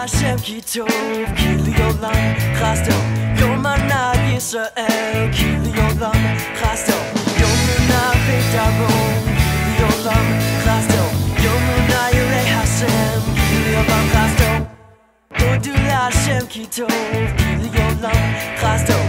להשם כי טוב, כי לי עולם חסדו, יום ענק ישראל, כי לי עולם חסדו, יום ענק פתרון, כי לי עולם חסדו, יום ענק ירא השם, כי לי עולם חסדו, תודו להשם כי טוב, כי לי עולם חסדו,